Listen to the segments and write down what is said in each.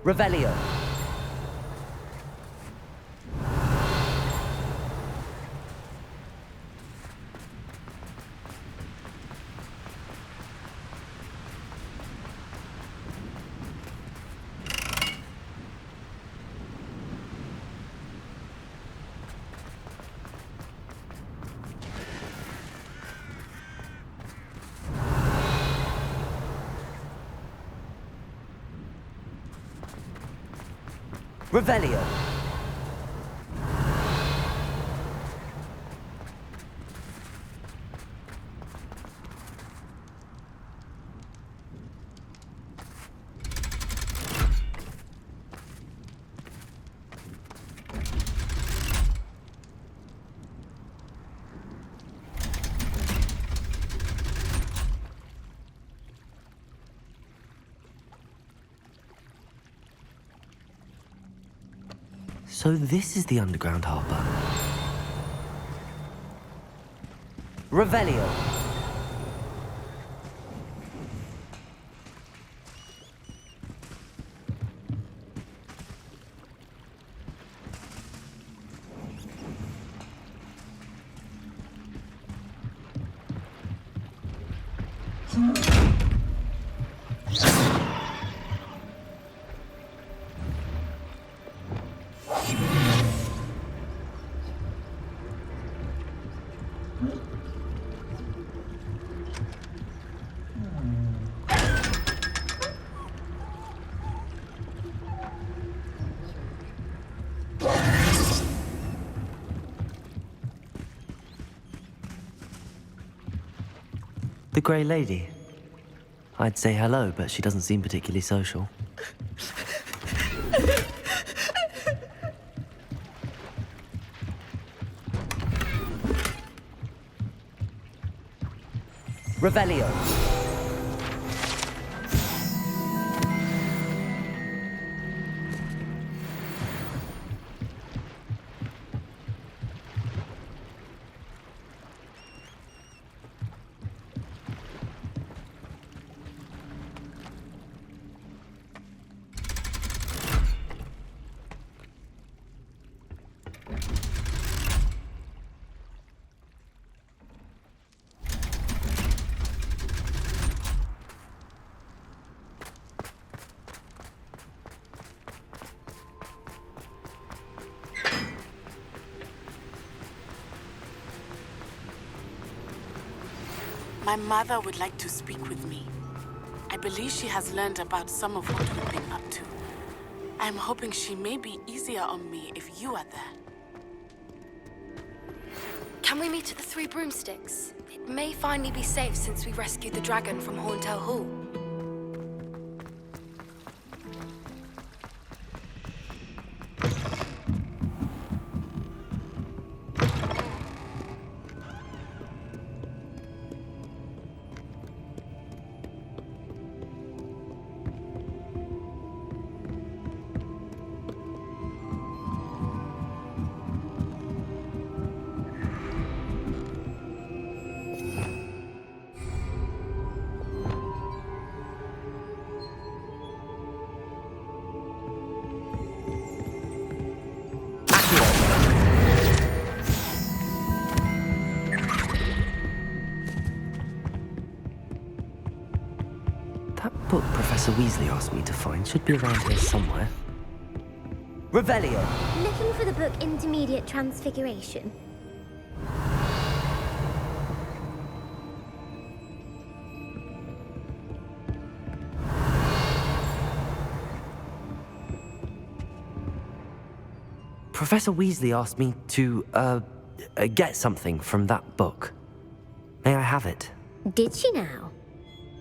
Revelio. Revelio. So this is the underground harbor. Revelio. The Grey Lady. I'd say hello, but she doesn't seem particularly social. Revelio. My mother would like to speak with me. I believe she has learned about some of what we've been up to. I'm hoping she may be easier on me if you are there. Can we meet at the Three Broomsticks? It may finally be safe since we rescued the dragon from Hauntel Hall. book Professor Weasley asked me to find should be around here somewhere. Revelio! Looking for the book Intermediate Transfiguration? Professor Weasley asked me to, get something from that book. May I have it? Did she now?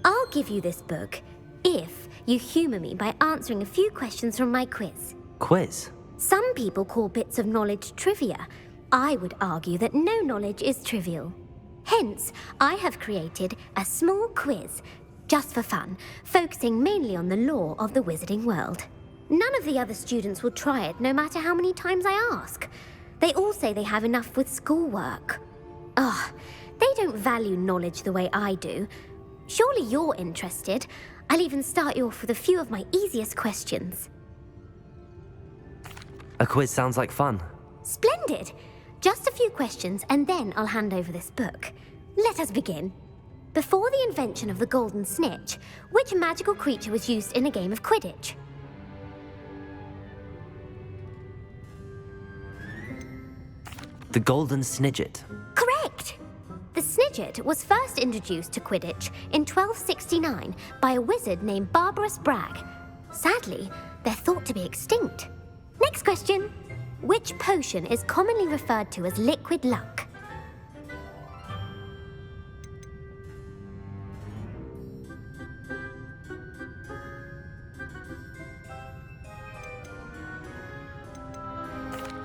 I'll give you this book if you humor me by answering a few questions from my quiz. Quiz? Some people call bits of knowledge trivia. I would argue that no knowledge is trivial. Hence, I have created a small quiz, just for fun, focusing mainly on the lore of the wizarding world. None of the other students will try it, no matter how many times I ask. They all say they have enough with schoolwork. Ugh, they don't value knowledge the way I do. Surely you're interested. I'll even start you off with a few of my easiest questions. A quiz sounds like fun. Splendid! Just a few questions and then I'll hand over this book. Let us begin. Before the invention of the golden snitch, which magical creature was used in a game of Quidditch? The Golden Snidget. Correct! The Snidget was first introduced to Quidditch in 1269 by a wizard named Barbarous Bragg. Sadly, they're thought to be extinct. Next question. Which potion is commonly referred to as liquid luck?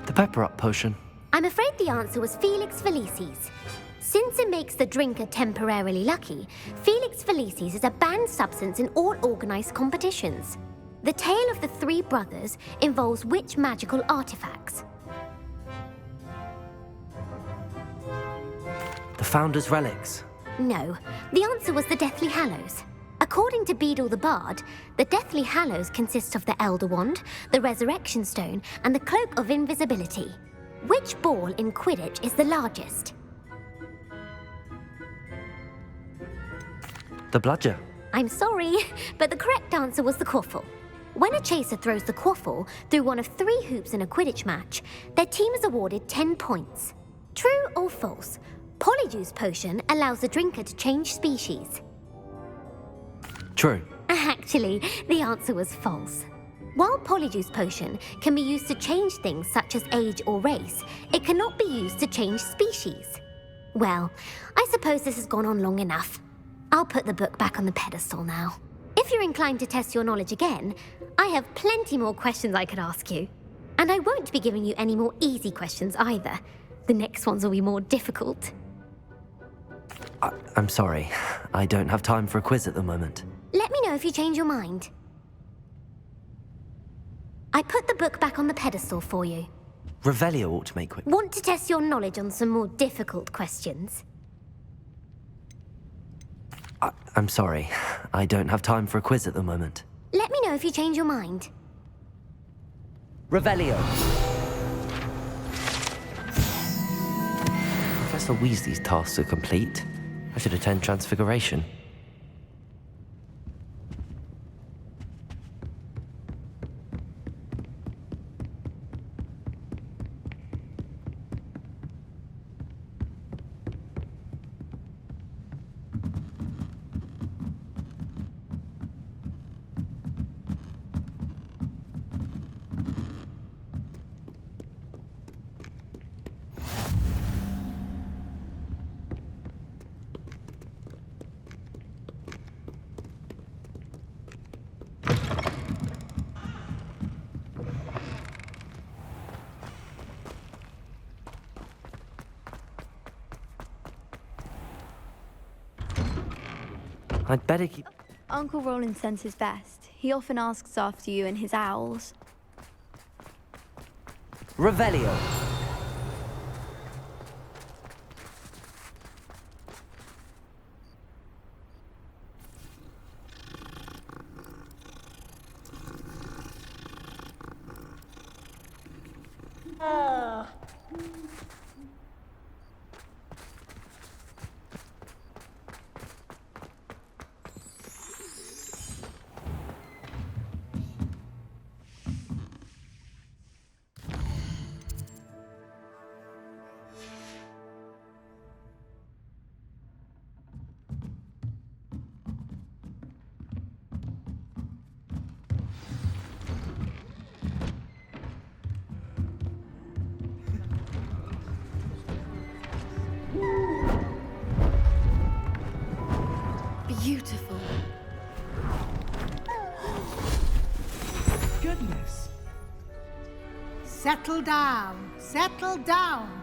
The Pepper Up potion. I'm afraid the answer was Felix Felicis. Since it makes the drinker temporarily lucky, Felix Felicis is a banned substance in all organized competitions. The tale of the three brothers involves which magical artifacts? The Founder's Relics. No, the answer was the Deathly Hallows. According to Beadle the Bard, the Deathly Hallows consist of the Elder Wand, the Resurrection Stone, and the Cloak of Invisibility. Which ball in Quidditch is the largest? The Bludger. I'm sorry, but the correct answer was the Quaffle. When a chaser throws the Quaffle through one of 3 hoops in a Quidditch match, their team is awarded 10 points. True or false? Polyjuice Potion allows the drinker to change species. True. Actually, the answer was false. While Polyjuice Potion can be used to change things such as age or race, it cannot be used to change species. Well, I suppose this has gone on long enough. I'll put the book back on the pedestal now. If you're inclined to test your knowledge again, I have plenty more questions I could ask you. And I won't be giving you any more easy questions either. The next ones will be more difficult. I'm sorry. I don't have time for a quiz at the moment. Let me know if you change your mind. I put the book back on the pedestal for you. Revelio ought to make quick. Want to test your knowledge on some more difficult questions? I'm sorry. I don't have time for a quiz at the moment. Let me know if you change your mind. Revelio. Professor Weasley's tasks are complete. I should attend Transfiguration. I'd better keep... Uncle Roland sends his best. He often asks after you and his owls. Revelio. beautiful. Goodness. Settle down. Settle down.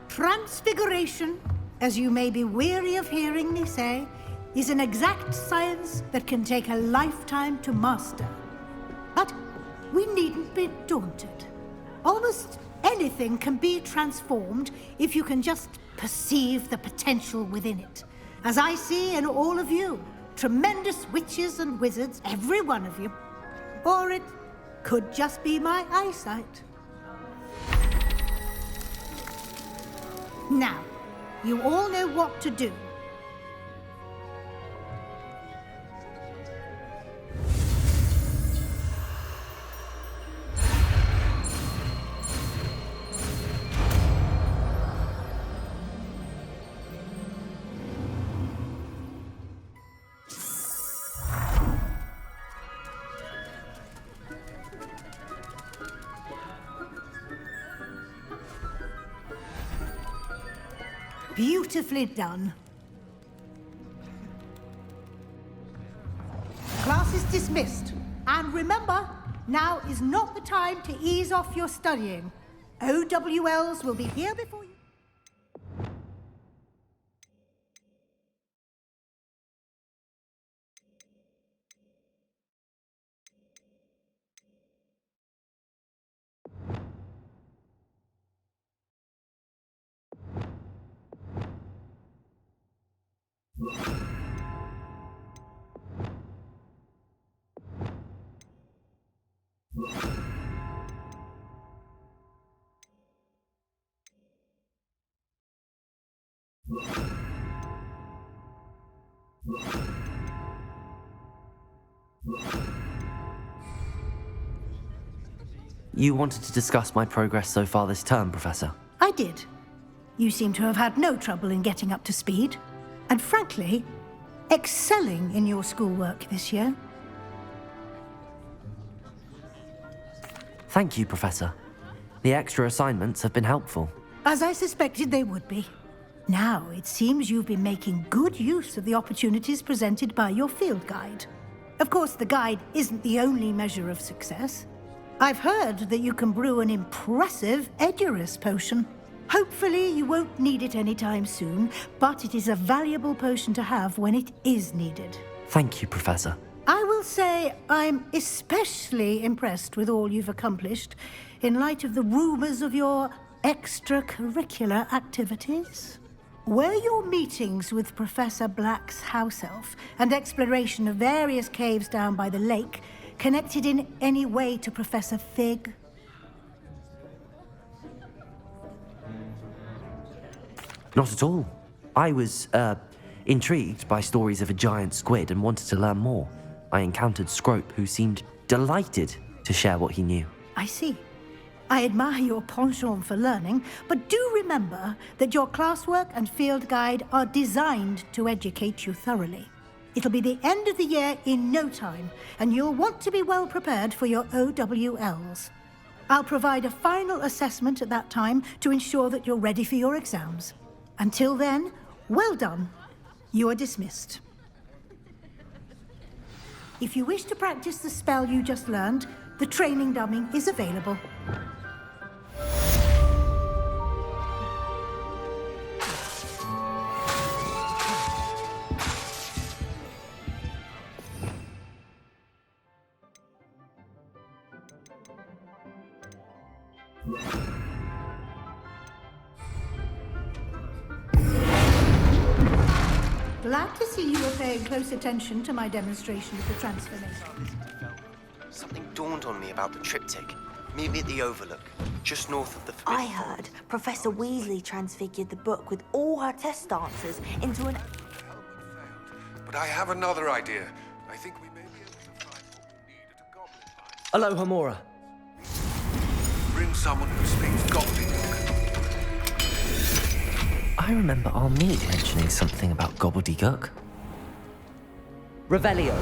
Transfiguration, as you may be weary of hearing me say, is an exact science that can take a lifetime to master. But we needn't be daunted. Almost anything can be transformed if you can just perceive the potential within it. As I see in all of you, tremendous witches and wizards, every one of you. Or it could just be my eyesight. Now, you all know what to do. Beautifully done. Class is dismissed. And remember, now is not the time to ease off your studying. OWLs will be here before you... You wanted to discuss my progress so far this term, Professor? I did. You seem to have had no trouble in getting up to speed. And frankly, excelling in your schoolwork this year. Thank you, Professor. The extra assignments have been helpful. As I suspected they would be. Now, it seems you've been making good use of the opportunities presented by your field guide. Of course, the guide isn't the only measure of success. I've heard that you can brew an impressive Edurus potion. Hopefully, you won't need it anytime soon, but it is a valuable potion to have when it is needed. Thank you, Professor. I will say I'm especially impressed with all you've accomplished in light of the rumors of your extracurricular activities. Were your meetings with Professor Black's house elf and exploration of various caves down by the lake connected in any way to Professor Fig? Not at all. I was, intrigued by stories of a giant squid and wanted to learn more. I encountered Scrope, who seemed delighted to share what he knew. I see. I admire your penchant for learning, but do remember that your classwork and field guide are designed to educate you thoroughly. It'll be the end of the year in no time, and you'll want to be well prepared for your OWLs. I'll provide a final assessment at that time to ensure that you're ready for your exams. Until then, well done. You are dismissed. If you wish to practice the spell you just learned, the training dummy is available. Glad to see you are paying close attention to my demonstration of the transformation. Something dawned on me about the triptych. Meet me at the Overlook, just north of the I heard Professor Weasley transfigured the book with all her test answers into an... But I have another idea. I think we may be able to find what we need at a goblin mine. Aloha, Mora. Bring someone who speaks goblin. I remember our meet mentioning something about gobbledygook. Revelio.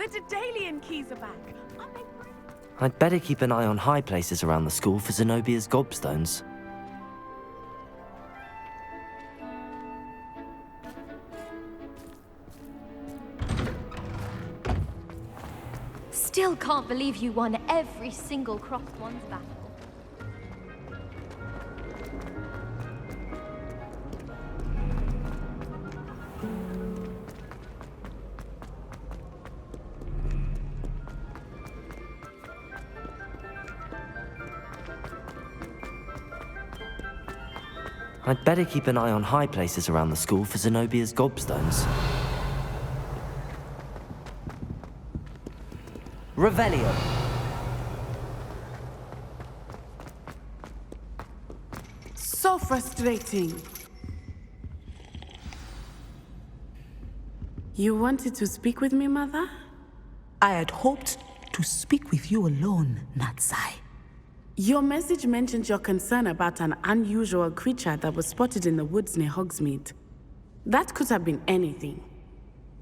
Citadelian keys are back. Aren't they great? I'd better keep an eye on high places around the school for Zenobia's gobstones. Still can't believe you won every single Crossed Ones battle. I'd better keep an eye on high places around the school for Zenobia's gobstones. Revelio. So frustrating. You wanted to speak with me, Mother? I had hoped to speak with you alone, Natsai. Your message mentioned your concern about an unusual creature that was spotted in the woods near Hogsmeade. That could have been anything.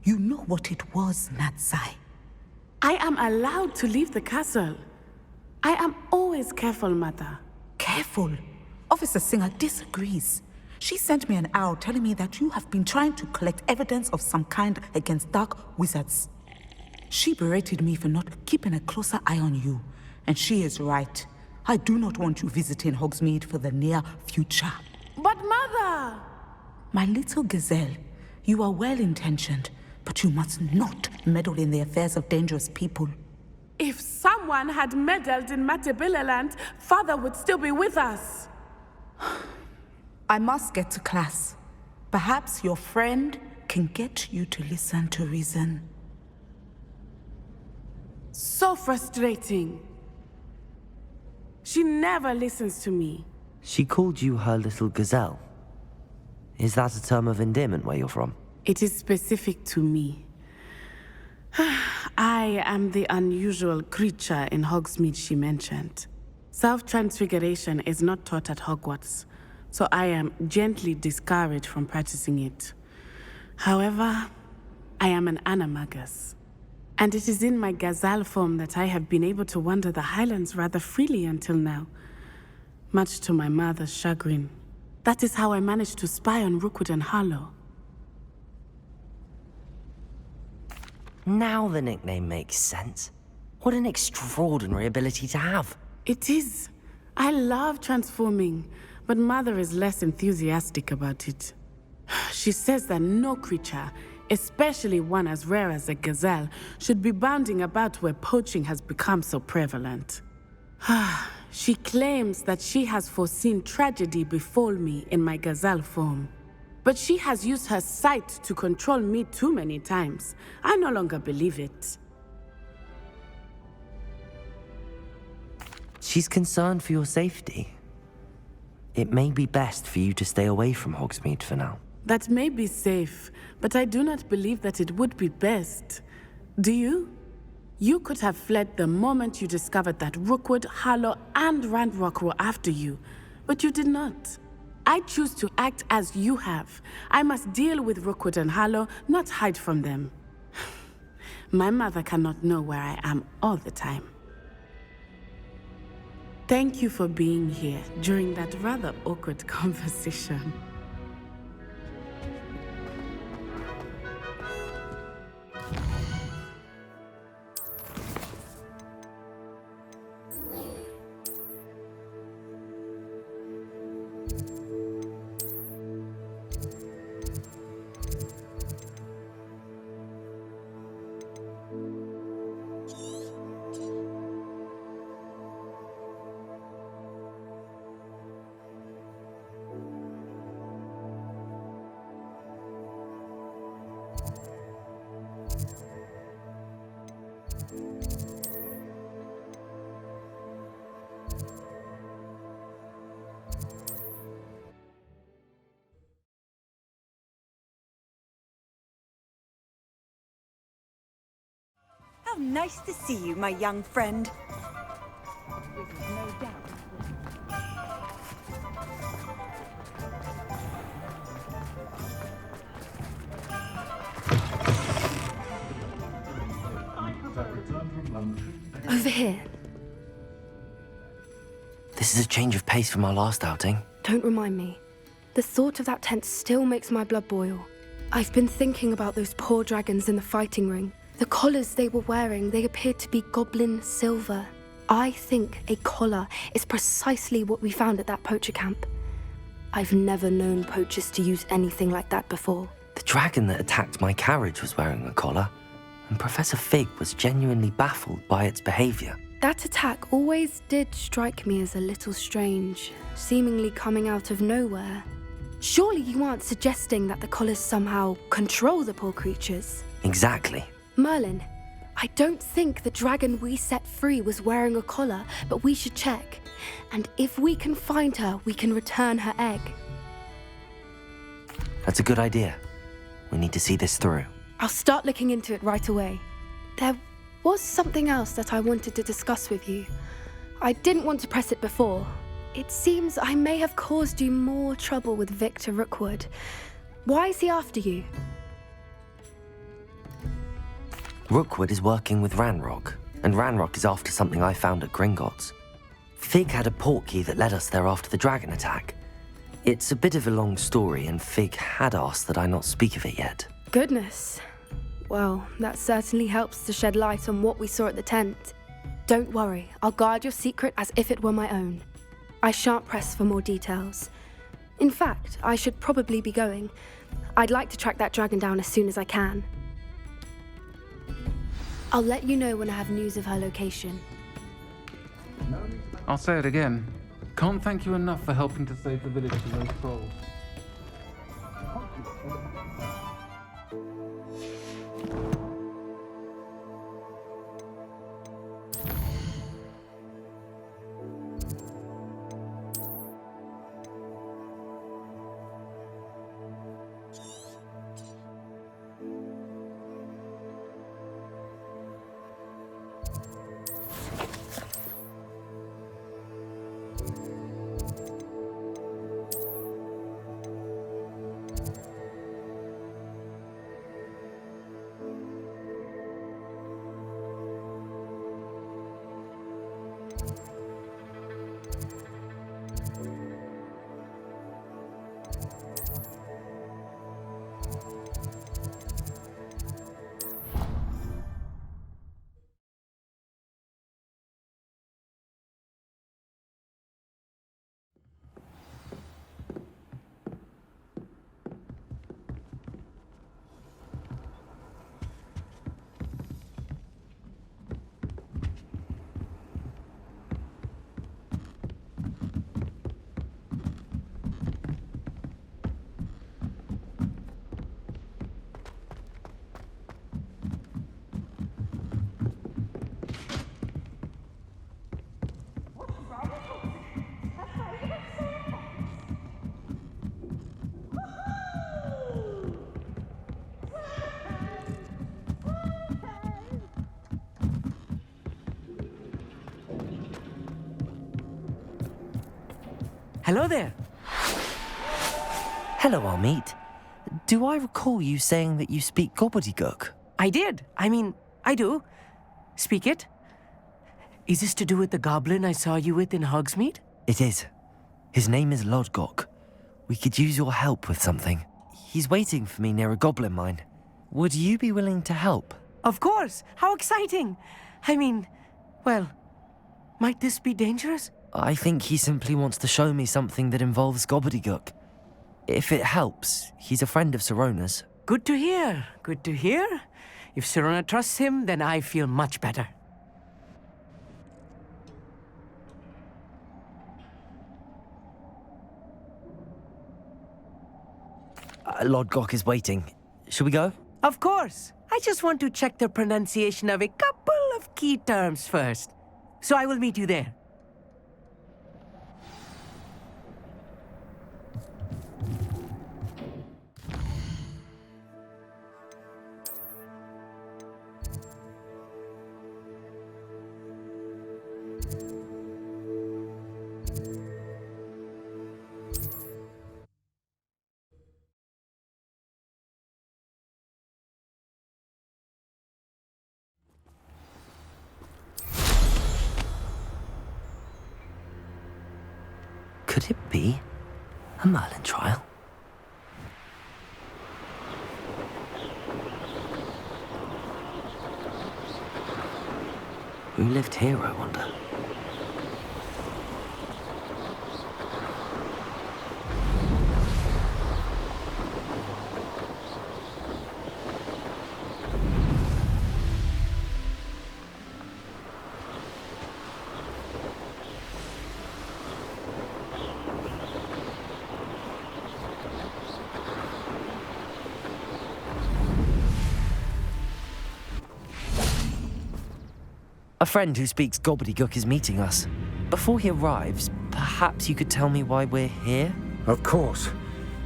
You know what it was, Natsai. I am allowed to leave the castle. I am always careful, Mother. Careful? Officer Singer disagrees. She sent me an owl telling me that you have been trying to collect evidence of some kind against dark wizards. She berated me for not keeping a closer eye on you, and she is right. I do not want you visiting Hogsmeade for the near future. But Mother! My little gazelle, you are well-intentioned, but you must not meddle in the affairs of dangerous people. If someone had meddled in Matabeleland, Father would still be with us. I must get to class. Perhaps your friend can get you to listen to reason. So frustrating. She never listens to me. She called you her little gazelle. Is that a term of endearment where you're from? It is specific to me. I am the unusual creature in Hogsmeade she mentioned. Self-transfiguration is not taught at Hogwarts, so I am gently discouraged from practicing it. However, I am an animagus. And it is in my gazelle form that I have been able to wander the highlands rather freely until now. Much to my mother's chagrin. That is how I managed to spy on Rookwood and Harlow. Now the nickname makes sense. What an extraordinary ability to have. It is. I love transforming, but Mother is less enthusiastic about it. She says that no creature, especially one as rare as a gazelle, should be bounding about where poaching has become so prevalent. She claims that she has foreseen tragedy befall me in my gazelle form. But she has used her sight to control me too many times. I no longer believe it. She's concerned for your safety. It may be best for you to stay away from Hogsmeade for now. That may be safe, but I do not believe that it would be best. Do you? You could have fled the moment you discovered that Rookwood, Harlow, and Ranrock were after you, but you did not. I choose to act as you have. I must deal with Rookwood and Harlow, not hide from them. My mother cannot know where I am all the time. Thank you for being here during that rather awkward conversation. How nice to see you, my young friend. Over here. This is a change of pace from our last outing. Don't remind me. The thought of that tent still makes my blood boil. I've been thinking about those poor dragons in the fighting ring. The collars they were wearing, they appeared to be goblin silver. I think a collar is precisely what we found at that poacher camp. I've never known poachers to use anything like that before. The dragon that attacked my carriage was wearing a collar, and Professor Fig was genuinely baffled by its behavior. That attack always did strike me as a little strange, seemingly coming out of nowhere. Surely you aren't suggesting that the collars somehow control the poor creatures? Exactly. Merlin, I don't think the dragon we set free was wearing a collar, but we should check. And if we can find her, we can return her egg. That's a good idea. We need to see this through. I'll start looking into it right away. There was something else that I wanted to discuss with you. I didn't want to press it before. It seems I may have caused you more trouble with Victor Rookwood. Why is he after you? Rookwood is working with Ranrock, and Ranrock is after something I found at Gringotts. Fig had a portkey that led us there after the dragon attack. It's a bit of a long story, and Fig had asked that I not speak of it yet. Goodness. Well, that certainly helps to shed light on what we saw at the tent. Don't worry, I'll guard your secret as if it were my own. I shan't press for more details. In fact, I should probably be going. I'd like to track that dragon down as soon as I can. I'll let you know when I have news of her location. I'll say it again. Can't thank you enough for helping to save the village from those trolls. Hello there. Hello, Armeet. Do I recall you saying that you speak gobbledygook? I did. I do. Speak it. Is this to do with the goblin I saw you with in Hogsmeade? It is. His name is Lodgok. We could use your help with something. He's waiting for me near a goblin mine. Would you be willing to help? Of course. How exciting. Well, might this be dangerous? I think he simply wants to show me something that involves gobbledygook. If it helps, he's a friend of Sirona's. Good to hear. Good to hear. If Sirona trusts him, then I feel much better. Lodgok is waiting. Shall we go? Of course. I just want to check the pronunciation of a couple of key terms first. So I will meet you there. Could it be a Merlin trial? Who lived here, I wonder? A friend who speaks gobbledygook is meeting us. Before he arrives, perhaps you could tell me why we're here? Of course.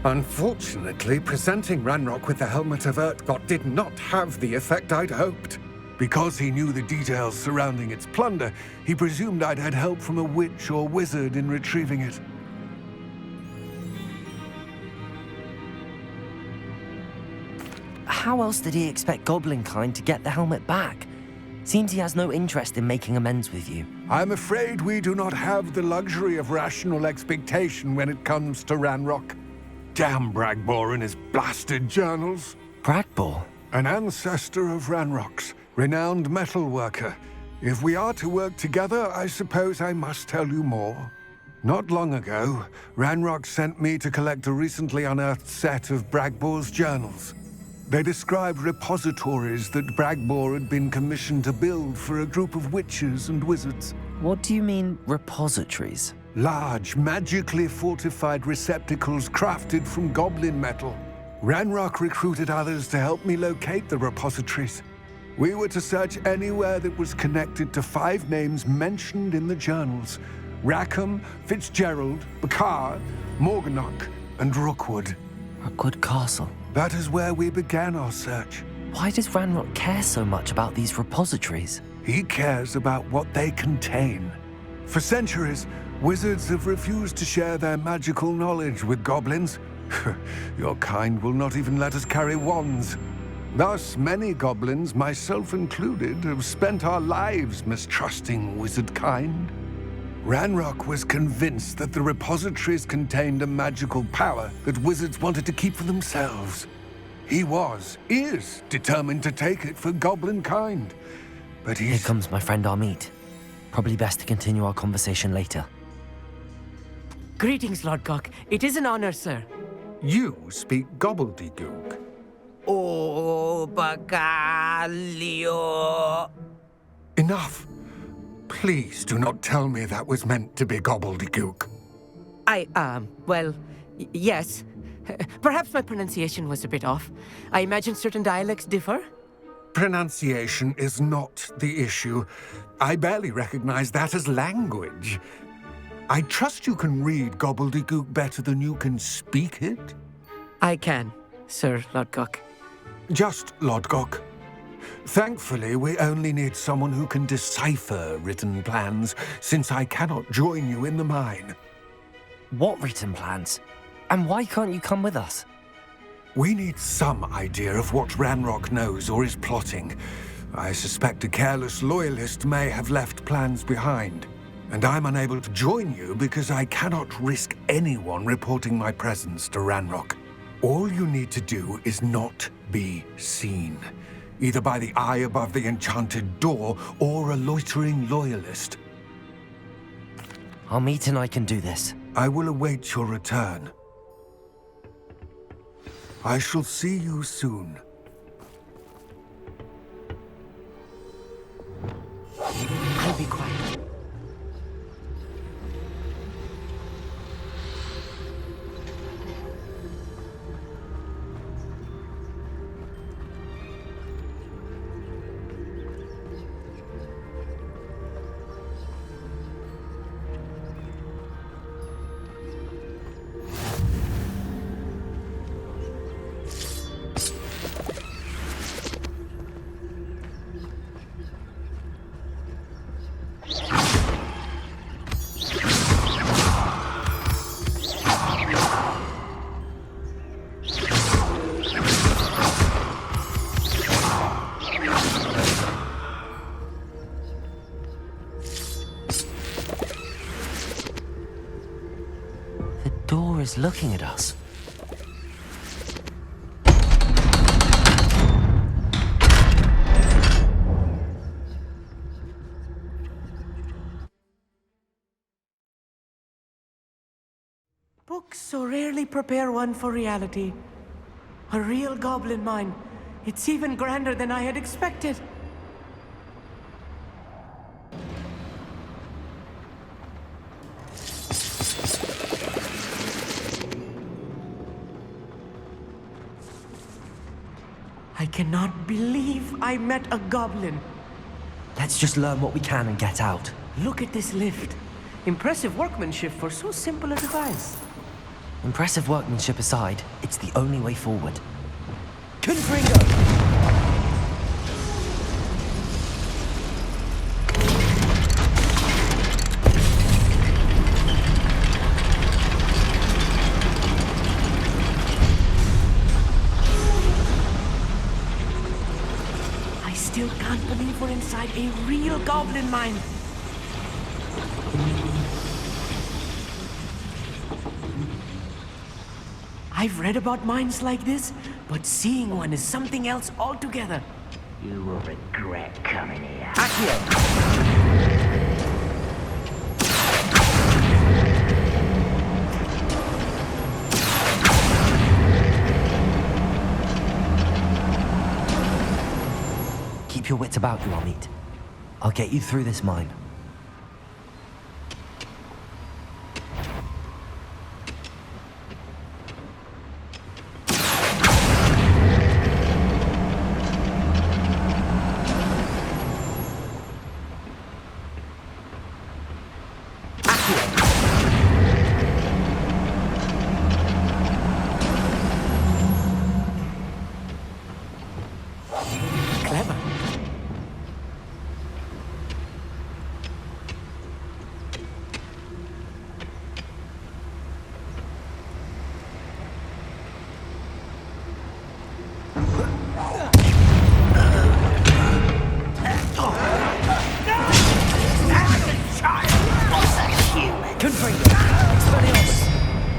Unfortunately, presenting Ranrock with the Helmet of Urtkot did not have the effect I'd hoped. Because he knew the details surrounding its plunder, he presumed I'd had help from a witch or wizard in retrieving it. How else did he expect Goblinkind to get the helmet back? Seems he has no interest in making amends with you. I'm afraid we do not have the luxury of rational expectation when it comes to Ranrock. Damn Bragbor and his blasted journals. Bragbor? An ancestor of Ranrock's, renowned metalworker. If we are to work together, I suppose I must tell you more. Not long ago, Ranrock sent me to collect a recently unearthed set of Bragbor's journals. They described repositories that Bragbor had been commissioned to build for a group of witches and wizards. What do you mean, repositories? Large, magically fortified receptacles crafted from goblin metal. Ranrock recruited others to help me locate the repositories. We were to search anywhere that was connected to 5 names mentioned in the journals: Rackham, Fitzgerald, Bakar, Morganach, and Rookwood. Rookwood Castle. That is where we began our search. Why does Ranrock care so much about these repositories? He cares about what they contain. For centuries, wizards have refused to share their magical knowledge with goblins. Your kind will not even let us carry wands. Thus, many goblins, myself included, have spent our lives mistrusting wizard kind. Ranrock was convinced that the repositories contained a magical power that wizards wanted to keep for themselves. He is determined to take it for goblin kind. But Here comes my friend Amit. Probably best to continue our conversation later. Greetings, Lord Cock. It is an honor, sir. You speak gobbledygook. Oh, Bagalio. Enough. Please do not tell me that was meant to be gobbledygook. Yes. Perhaps my pronunciation was a bit off. I imagine certain dialects differ. Pronunciation is not the issue. I barely recognize that as language. I trust you can read gobbledygook better than you can speak it? I can, Sir Lodgok. Just Lodgok. Thankfully, we only need someone who can decipher written plans, since I cannot join you in the mine. What written plans? And why can't you come with us? We need some idea of what Ranrock knows or is plotting. I suspect a careless loyalist may have left plans behind. And I'm unable to join you because I cannot risk anyone reporting my presence to Ranrock. All you need to do is not be seen. Either by the eye above the enchanted door, or a loitering loyalist. Amit and I can do this. I will await your return. I shall see you soon. I'll be quiet. He's looking at us. Books so rarely prepare one for reality. A real goblin mine. It's even grander than I had expected. I cannot believe I met a goblin. Let's just learn what we can and get out. Look at this lift. Impressive workmanship for so simple a device. Impressive workmanship aside, it's the only way forward. Confringo! I still can't believe we're inside a real goblin mine. I've read about mines like this, but seeing one is something else altogether. You will regret coming here. Keep your wits about you, Amit. I'll get you through this mine. Clever.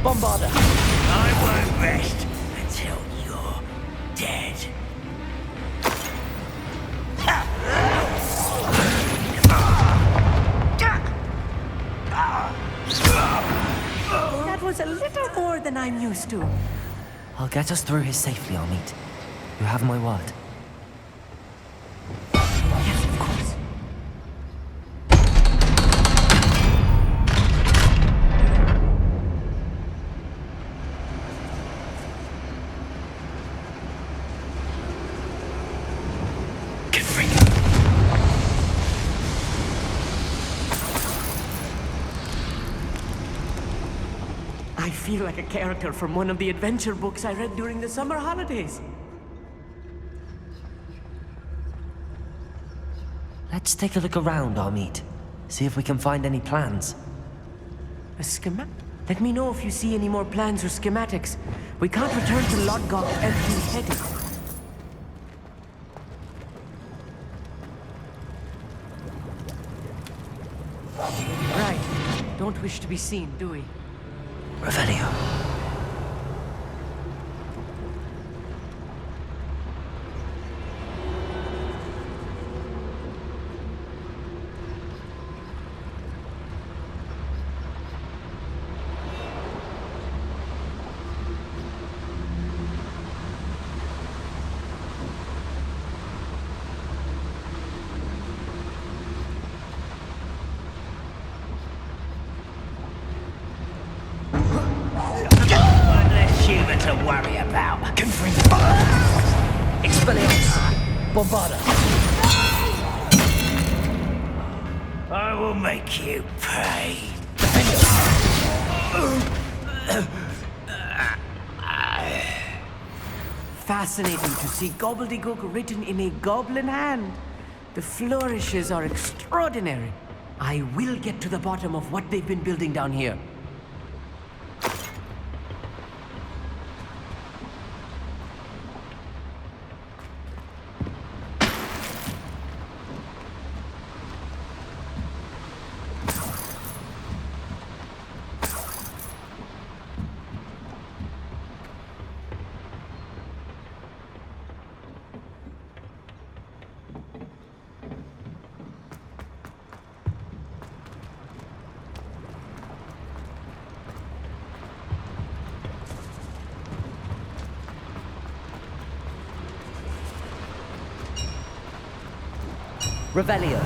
Bombarder! I won't rest until you're dead. That was a little more than I'm used to. I'll get us through here safely, Amit. You have my word. Yes, of course. I feel like a character from one of the adventure books I read during the summer holidays. Let's take a look around, Amit. See if we can find any plans. A schematic? Let me know if you see any more plans or schematics. We can't return to Lodgok empty-headed. Right. Don't wish to be seen, do we? Revelio. To worry about. Confringo. Expelliarmus. Bombarder. I will make you pay. Fascinating to see gobbledygook written in a goblin hand. The flourishes are extraordinary. I will get to the bottom of what they've been building down here. Revelio.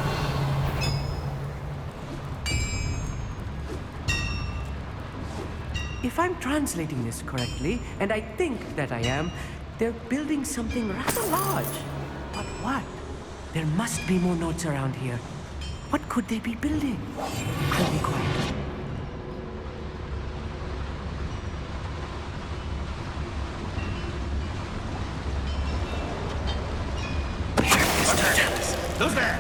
If I'm translating this correctly, and I think that I am, they're building something rather large. But what? There must be more notes around here. What could they be building? I'll be quiet. Who's there?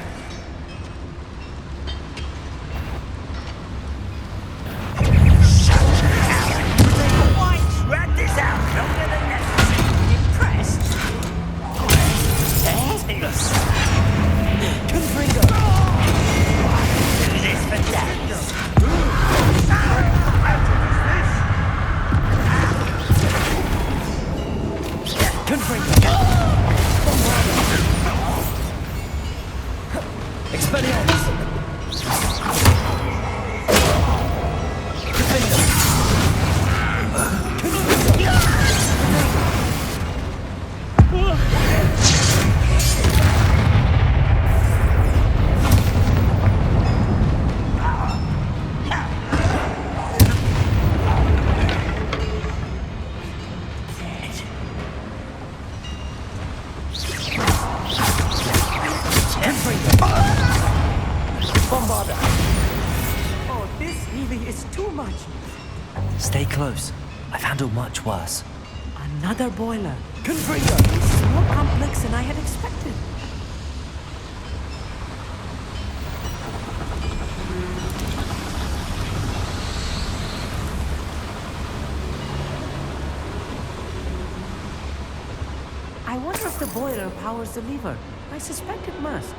Rat this out longer than necessary. Impressed? Confringo! Do this for that. Confringo! Expelliarmus! Oh, this really is too much. Stay close. I've handled much worse. Another boiler. Confringo! This is more complex than I had expected. I wonder if the boiler powers the lever. I suspect it must.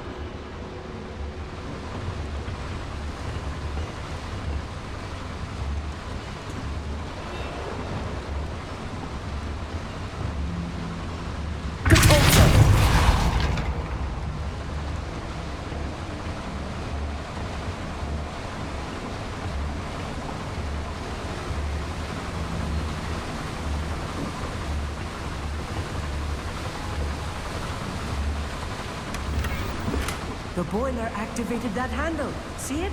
The boiler activated that handle. See it?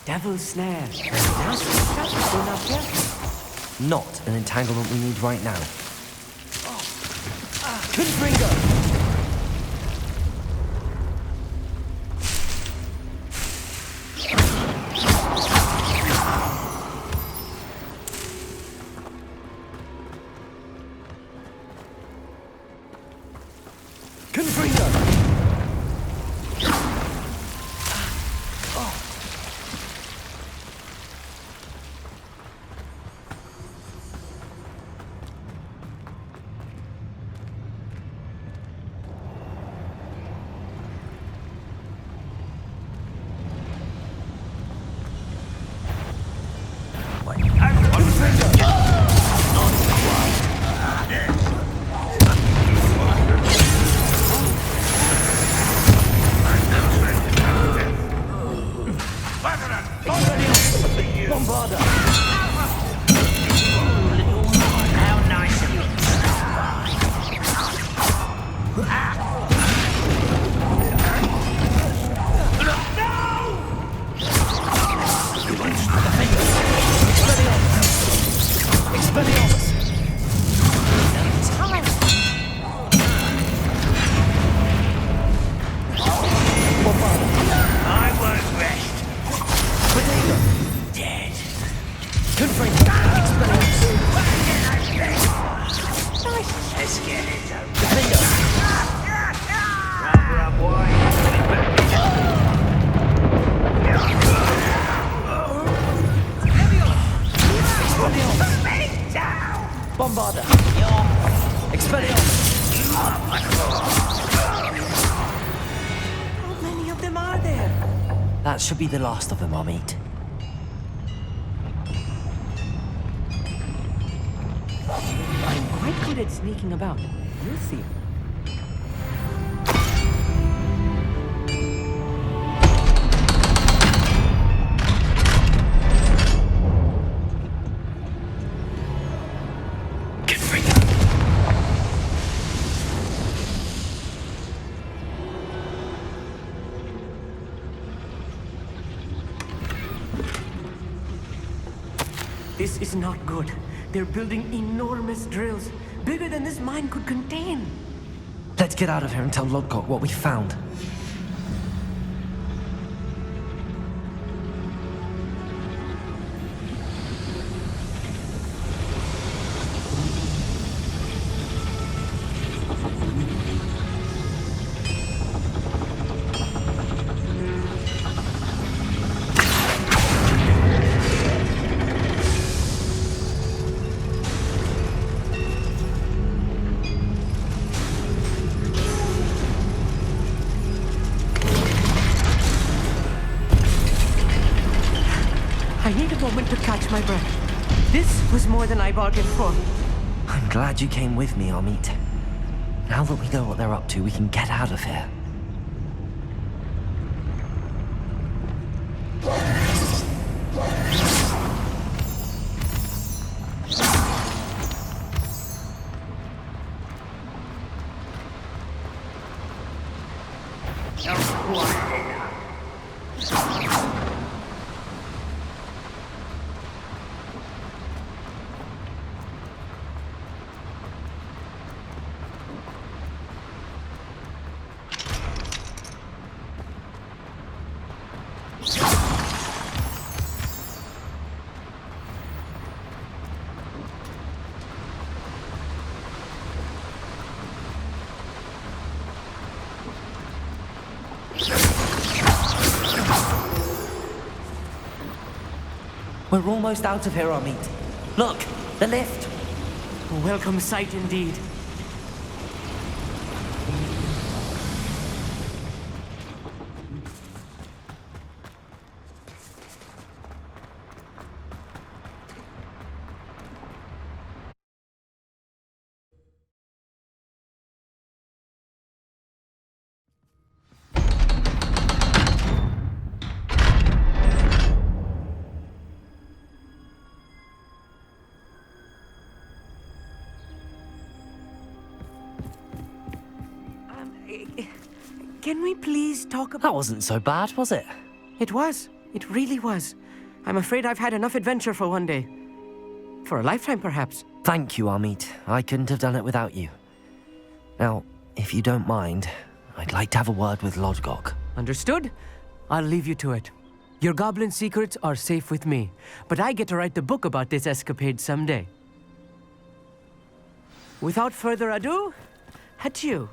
Devil's snare. Nasty stuff if we're not careful. Not an entanglement we need right now. Confringo! Nice Bombarda! Expelliarmus! How many of them are there? That should be the last of them, Amit. I'm quite good at sneaking about. You'll see. This is not good. They're building enormous drills, bigger than this mine could contain. Let's get out of here and tell Lodgok what we found. I need a moment to catch my breath. This was more than I bargained for. I'm glad you came with me, Amit. Now that we know what they're up to, we can get out of here. We're almost out of here, Amit. Look, the lift. A welcome sight indeed. Can we please talk about... That wasn't so bad, was it? It was. It really was. I'm afraid I've had enough adventure for one day. For a lifetime, perhaps. Thank you, Amit. I couldn't have done it without you. Now, if you don't mind, I'd like to have a word with Lodgok. Understood? I'll leave you to it. Your goblin secrets are safe with me, but I get to write the book about this escapade someday. Without further ado, adieu.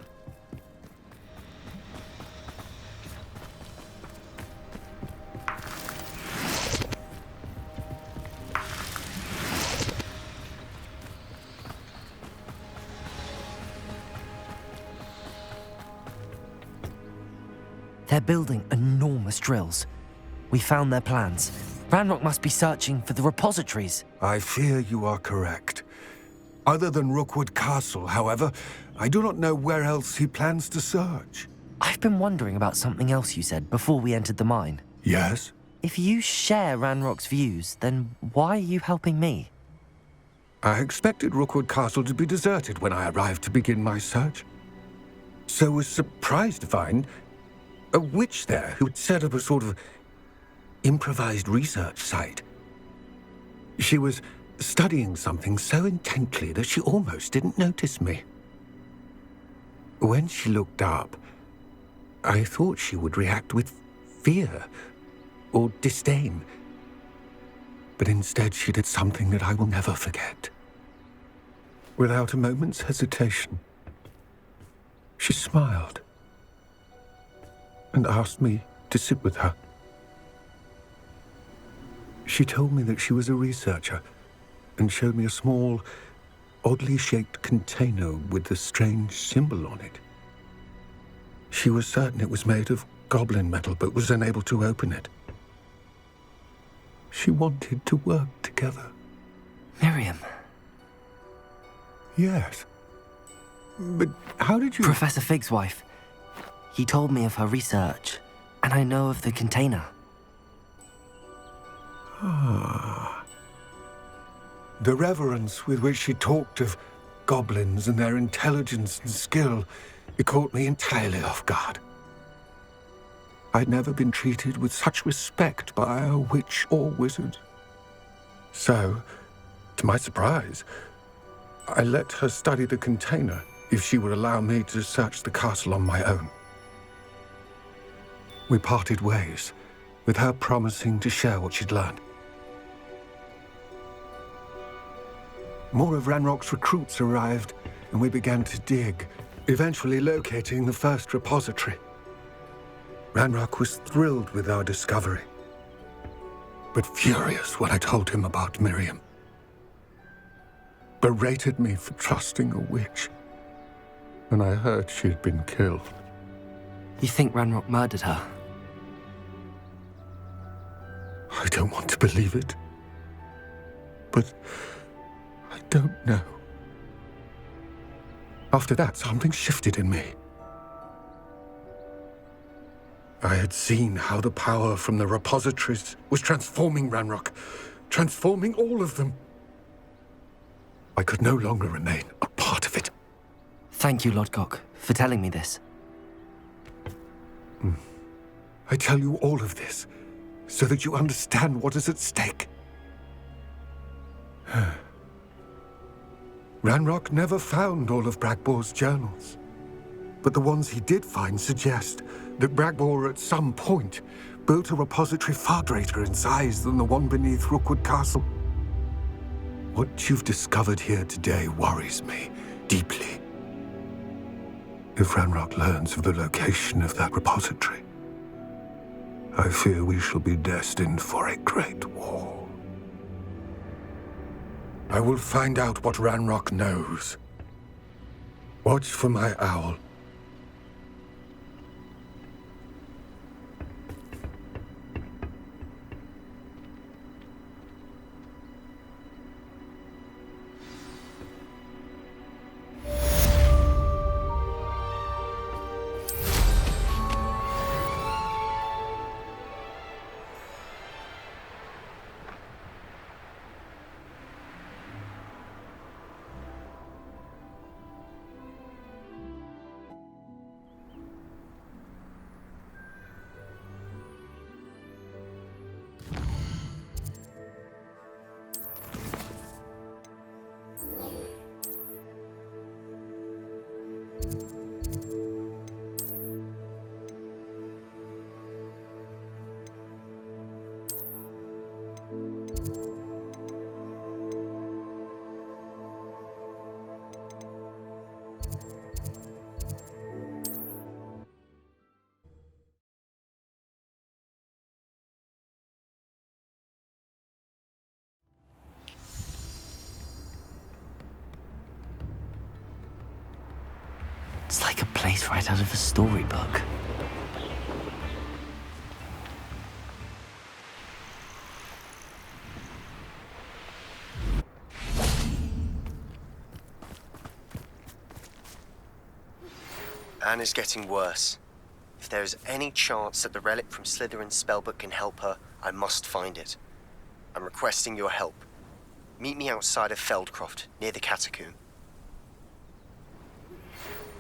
They're building enormous drills. We found their plans. Ranrock must be searching for the repositories. I fear you are correct. Other than Rookwood Castle, however, I do not know where else he plans to search. I've been wondering about something else you said before we entered the mine. Yes? If you share Ranrock's views, then why are you helping me? I expected Rookwood Castle to be deserted when I arrived to begin my search. So was surprised to find a witch there who had set up a sort of improvised research site. She was studying something so intently that she almost didn't notice me. When she looked up, I thought she would react with fear or disdain. But instead she did something that I will never forget. Without a moment's hesitation, she smiled and asked me to sit with her. She told me that she was a researcher and showed me a small oddly shaped container with the strange symbol on it. She was certain it was made of goblin metal, but was unable to open it. She wanted to work together. Miriam. Yes. But how did you... Professor Fig's wife. He told me of her research, and I know of the container. Ah. The reverence with which she talked of goblins and their intelligence and skill, it caught me entirely off guard. I'd never been treated with such respect by a witch or wizard. So, to my surprise, I let her study the container if she would allow me to search the castle on my own. We parted ways, with her promising to share what she'd learned. More of Ranrock's recruits arrived, and we began to dig, eventually locating the first repository. Ranrock was thrilled with our discovery, but furious when I told him about Miriam. Berated me for trusting a witch, and I heard she'd been killed. You think Ranrock murdered her? I don't want to believe it, but I don't know. After that, something shifted in me. I had seen how the power from the repositories was transforming Ranrock, transforming all of them. I could no longer remain a part of it. Thank you, Lodgok, for telling me this. I tell you all of this so that you understand what is at stake. Ranrock never found all of Bragbor's journals, but the ones he did find suggest that Bragbor at some point built a repository far greater in size than the one beneath Rookwood Castle. What you've discovered here today worries me deeply. If Ranrock learns of the location of that repository, I fear we shall be destined for a great war. I will find out what Ranrock knows. Watch for my owl. It's like a place right out of a storybook. Anne is getting worse. If there is any chance that the relic from Slytherin's spellbook can help her, I must find it. I'm requesting your help. Meet me outside of Feldcroft, near the Catacomb.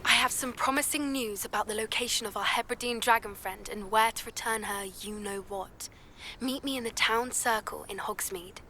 I have some promising news about the location of our Hebridean dragon friend and where to return her you-know-what. Meet me in the town circle in Hogsmeade.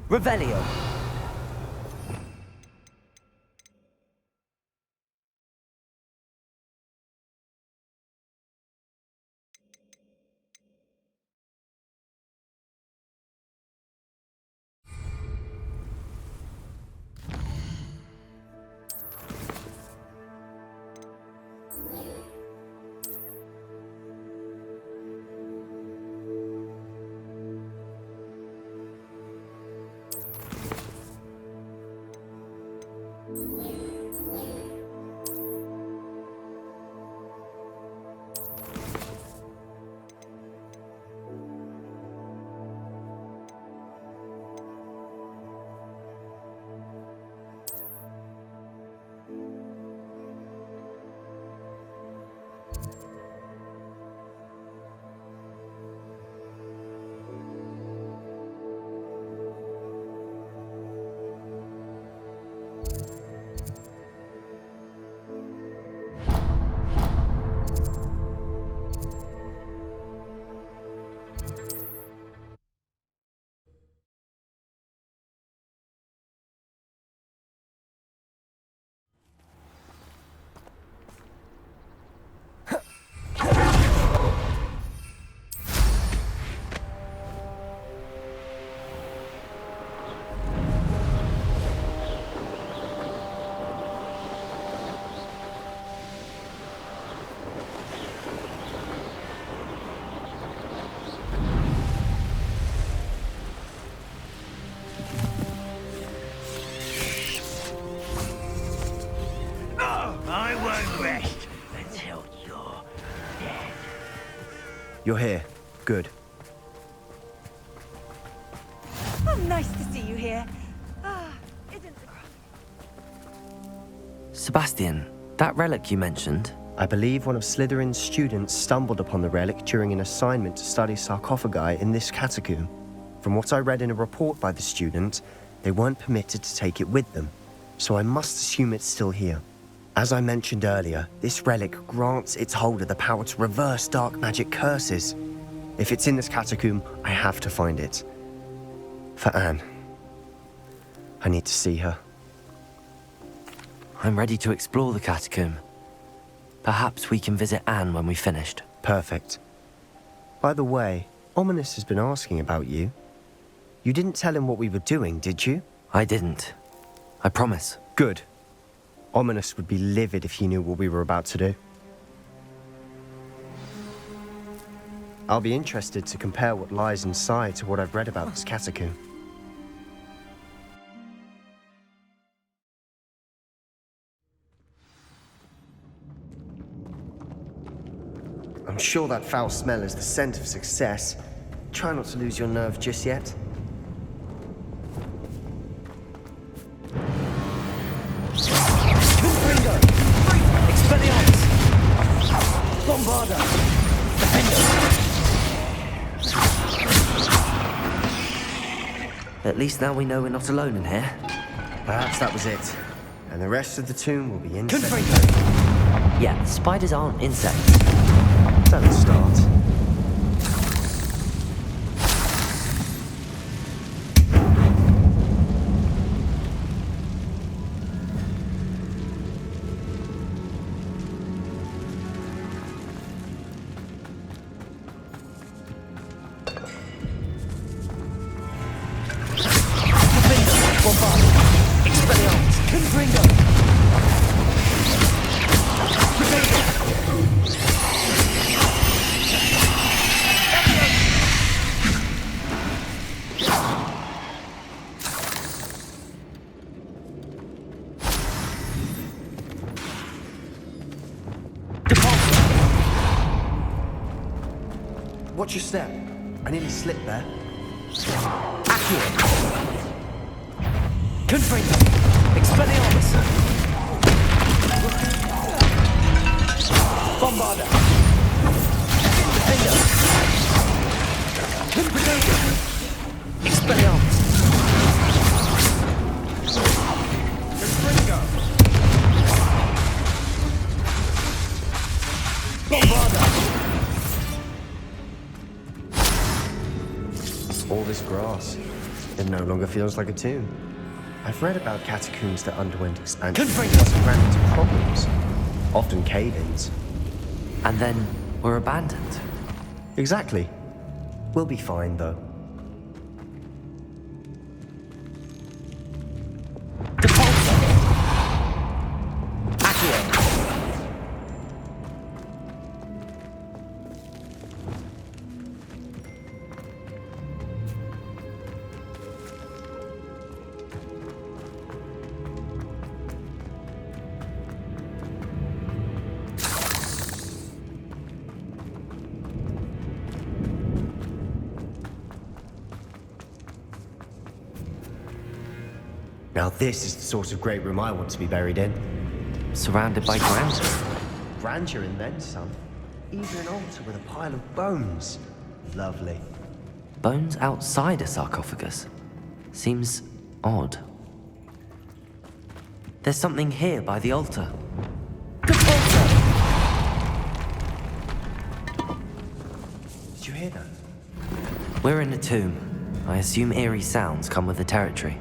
Revelio. I won't rest until you're dead. You're here. Good. Oh, nice to see you here. Isn't the Sebastian, that relic you mentioned? I believe one of Slytherin's students stumbled upon the relic during an assignment to study sarcophagi in this catacomb. From what I read in a report by the student, they weren't permitted to take it with them, so I must assume it's still here. As I mentioned earlier, this relic grants its holder the power to reverse dark magic curses. If it's in this catacomb, I have to find it. For Anne. I need to see her. I'm ready to explore the catacomb. Perhaps we can visit Anne when we've finished. Perfect. By the way, Ominous has been asking about you. You didn't tell him what we were doing, did you? I didn't. I promise. Good. Ominous would be livid if he knew what we were about to do. I'll be interested to compare what lies inside to what I've read about this catacomb. I'm sure that foul smell is the scent of success. Try not to lose your nerve just yet. Bombarda! At least now we know we're not alone in here. Perhaps that was it. And the rest of the tomb will be insects. Yeah, spiders aren't insects. That'll start. Watch your step. I nearly slipped there. Accurate. Confringo. Expelliarmus. Bombarda. Defender. Confringo. Expelliarmus. Confringo. Bombarda. All this grass. It It no longer feels like a tomb. I've read about catacombs that underwent expansion and ran into problems, often cave-ins. And then were abandoned. Exactly. We'll be fine, though. Now this is the sort of great room I want to be buried in. Surrounded by grandeur. Grandeur and then some. Even an altar with a pile of bones. Lovely. Bones outside a sarcophagus. Seems odd. There's something here by the altar. Did you hear that? We're in a tomb. I assume eerie sounds come with the territory.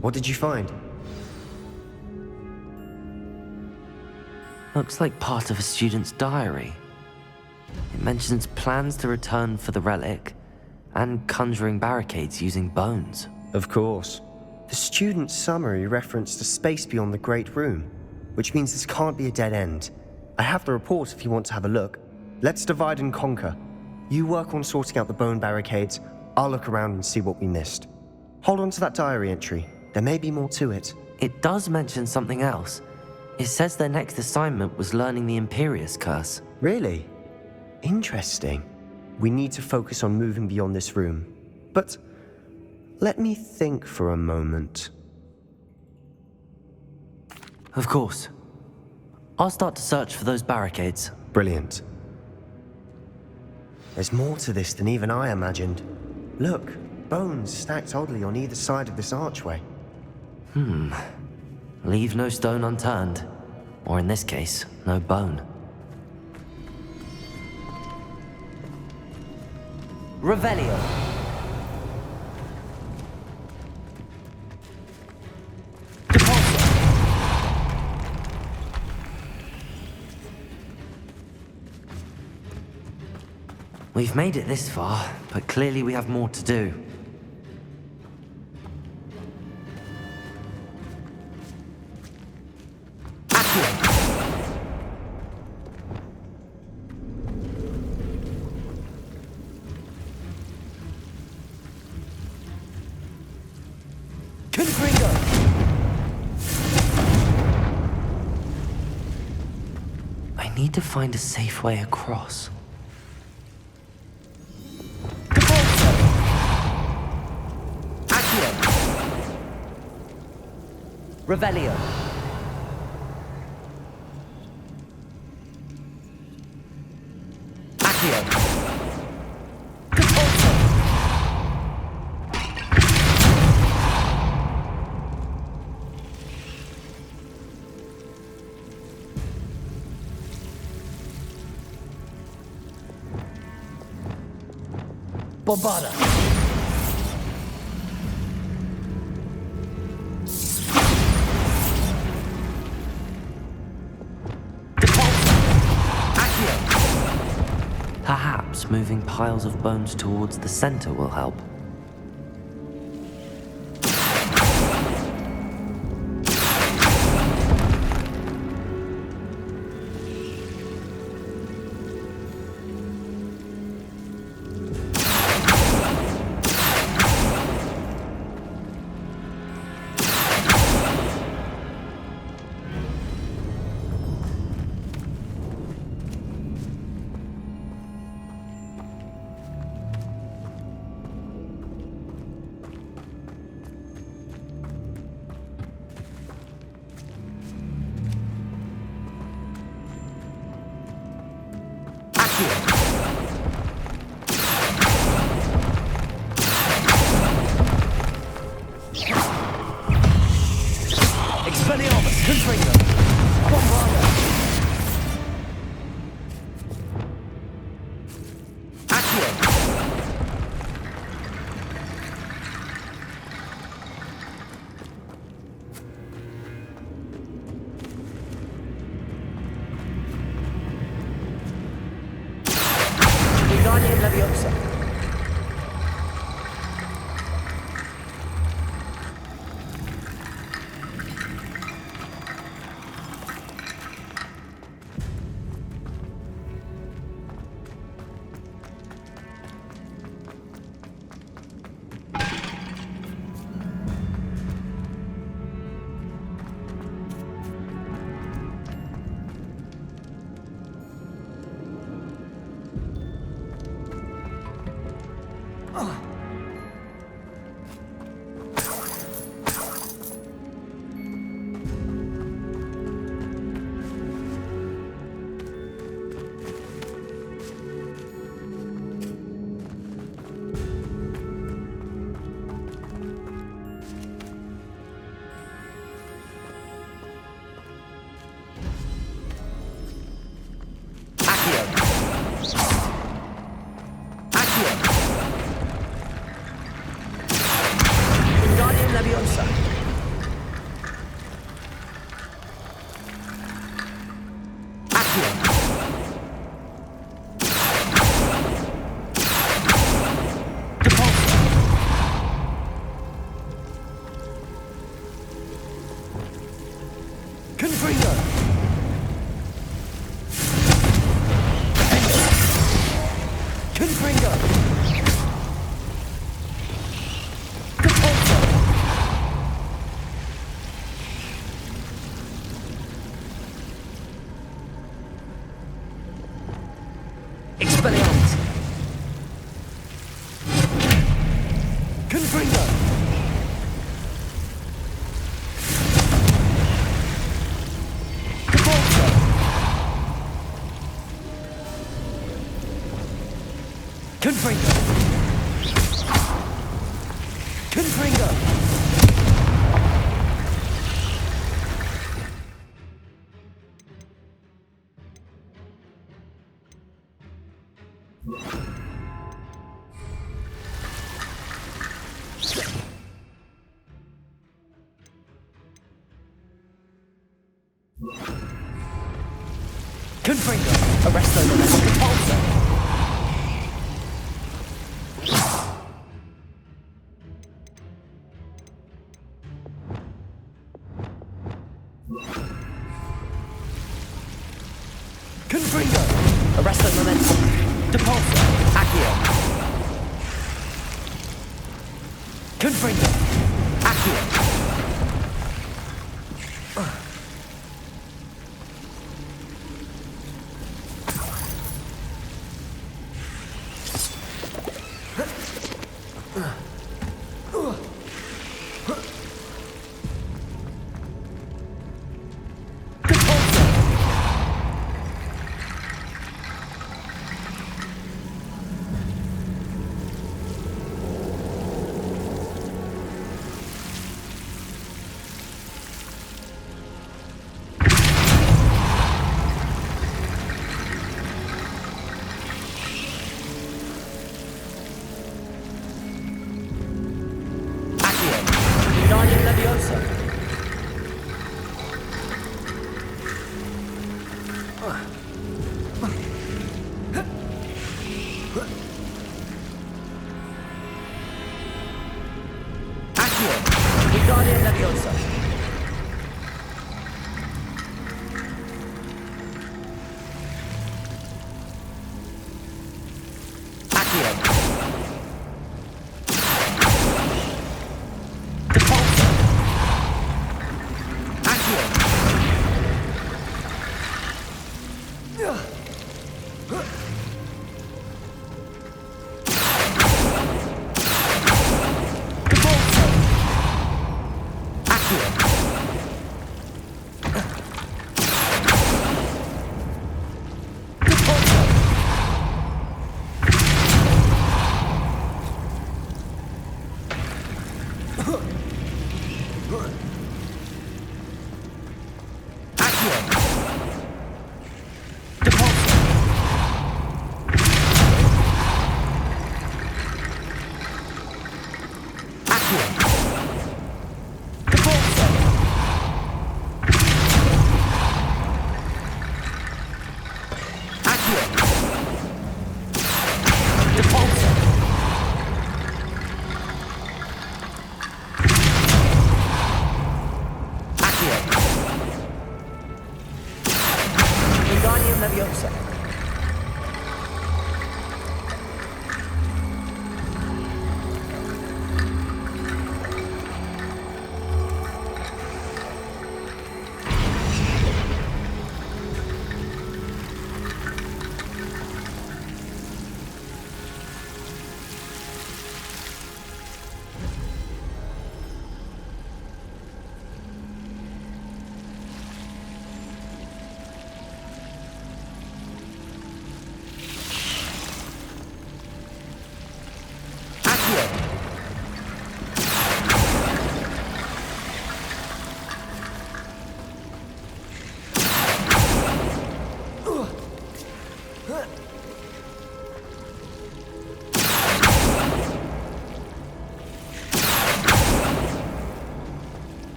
What did you find? Looks like part of a student's diary. It mentions plans to return for the relic and conjuring barricades using bones. Of course. The student's summary referenced a space beyond the Great Room, which means this can't be a dead end. I have the report if you want to have a look. Let's divide and conquer. You work on sorting out the bone barricades, I'll look around and see what we missed. Hold on to that diary entry. There may be more to it. It does mention something else. It says their next assignment was learning the Imperious Curse. Really? Interesting. We need to focus on moving beyond this room. But let me think for a moment. Of course. I'll start to search for those barricades. Brilliant. There's more to this than even I imagined. Look, bones stacked oddly on either side of this archway. Leave no stone unturned. Or in this case, no bone. Revelio. We've made it this far, but clearly we have more to do. I need to find a safe way across. Revelio. Accio. Bombada. Perhaps moving piles of bones towards the center will help. Expelliarmus, Confringo, Bombarda. Accio. Wingardium Leviosa. Expelliarmus. Confringo. Cabalzo. Confringo. Confringo. Confringo. Arresto Loki. Cabalzo. Confringo. Arresto Momentum. Depulso. Accio. Confringo. Accio.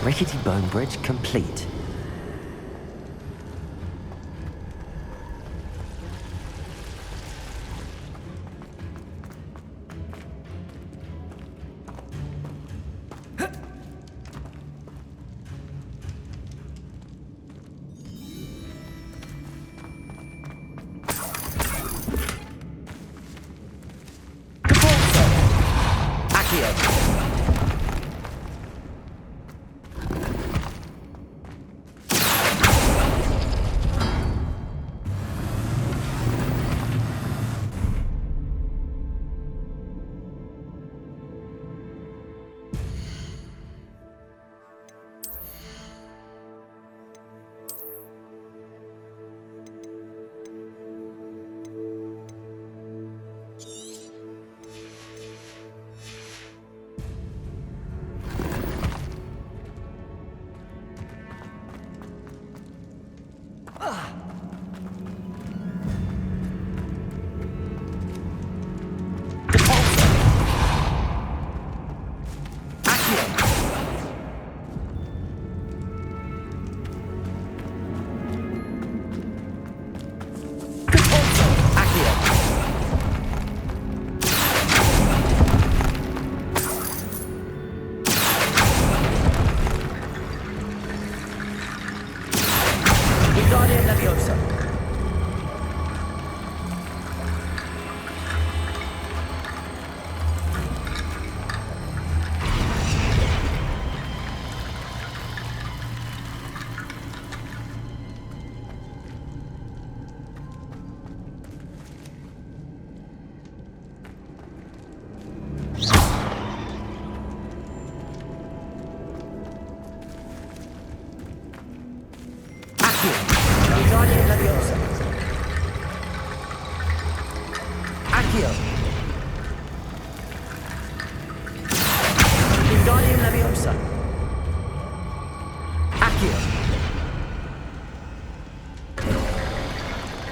Rickety bone bridge complete.